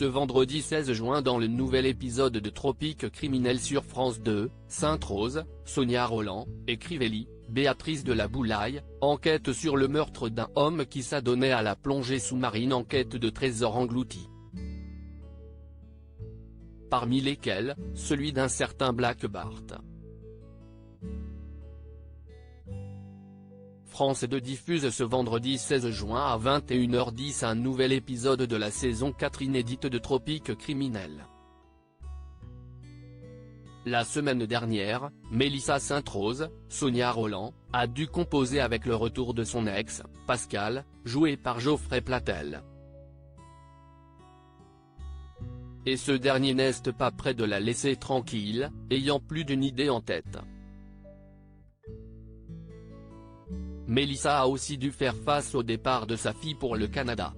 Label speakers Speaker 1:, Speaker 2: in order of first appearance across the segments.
Speaker 1: Ce vendredi 16 juin dans le nouvel épisode de Tropique criminel sur France 2, Sainte-Rose, Sonia Rolland et Crivelli, Béatrice de la Boulaye, enquête sur le meurtre d'un homme qui s'adonnait à la plongée sous-marine en quête de trésors engloutis. Parmi lesquels, celui d'un certain Black Bart. France 2 diffuse ce vendredi 16 juin à 21h10 un nouvel épisode de la saison 4 inédite de Tropique criminel. La semaine dernière, Mélissa Sainte-Rose, Sonia Rolland, a dû composer avec le retour de son ex, Pascal, joué par Geoffrey Platel. Et ce dernier n'est pas près de la laisser tranquille, ayant plus d'une idée en tête. Mélissa a aussi dû faire face au départ de sa fille pour le Canada.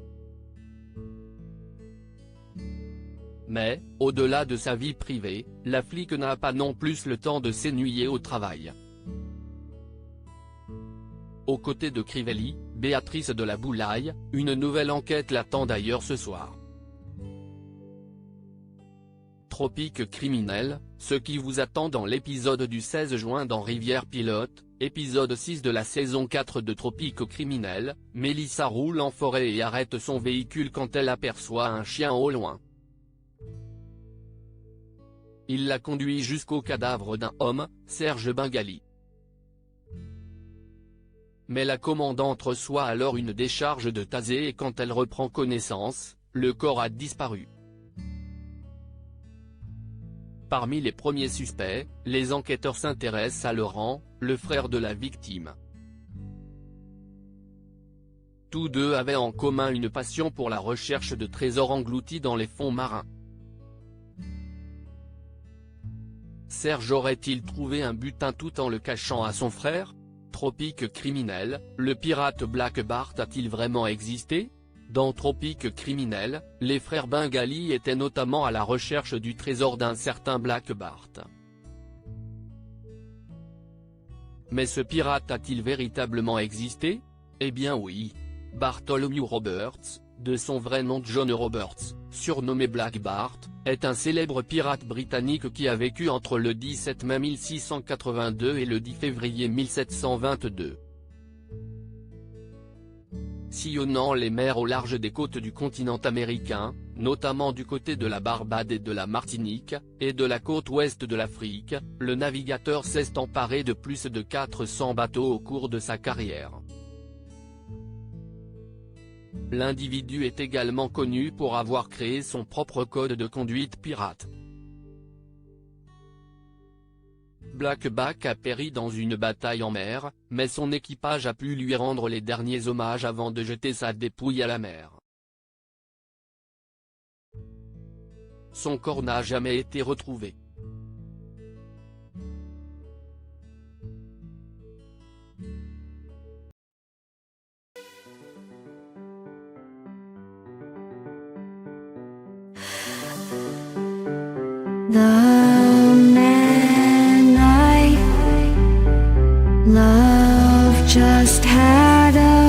Speaker 1: Mais, au-delà de sa vie privée, la flic n'a pas non plus le temps de s'ennuyer au travail. Aux côtés de Crivelli, Béatrice de la Boulaye, une nouvelle enquête l'attend d'ailleurs ce soir. Tropique criminel, ce qui vous attend dans l'épisode du 16 juin dans Rivière Pilote, épisode 6 de la saison 4 de Tropique criminel, Mélissa roule en forêt et arrête son véhicule quand elle aperçoit un chien au loin. Il la conduit jusqu'au cadavre d'un homme, Serge Bengali. Mais la commandante reçoit alors une décharge de taser et quand elle reprend connaissance, le corps a disparu. Parmi les premiers suspects, les enquêteurs s'intéressent à Laurent, le frère de la victime. Tous deux avaient en commun une passion pour la recherche de trésors engloutis dans les fonds marins. Serge aurait-il trouvé un butin tout en le cachant à son frère? Tropique criminel, le pirate Black Bart a-t-il vraiment existé? Dans Tropique criminel, les frères Bengali étaient notamment à la recherche du trésor d'un certain Black Bart. Mais ce pirate a-t-il véritablement existé? Eh bien oui. Bartholomew Roberts, de son vrai nom John Roberts, surnommé Black Bart, est un célèbre pirate britannique qui a vécu entre le 17 mai 1682 et le 10 février 1722. Sillonnant les mers au large des côtes du continent américain, notamment du côté de la Barbade et de la Martinique, et de la côte ouest de l'Afrique, le navigateur s'est emparé de plus de 400 bateaux au cours de sa carrière. L'individu est également connu pour avoir créé son propre code de conduite pirate. Black Bart a péri dans une bataille en mer, mais son équipage a pu lui rendre les derniers hommages avant de jeter sa dépouille à la mer. Son corps n'a jamais été retrouvé.
Speaker 2: Love just had a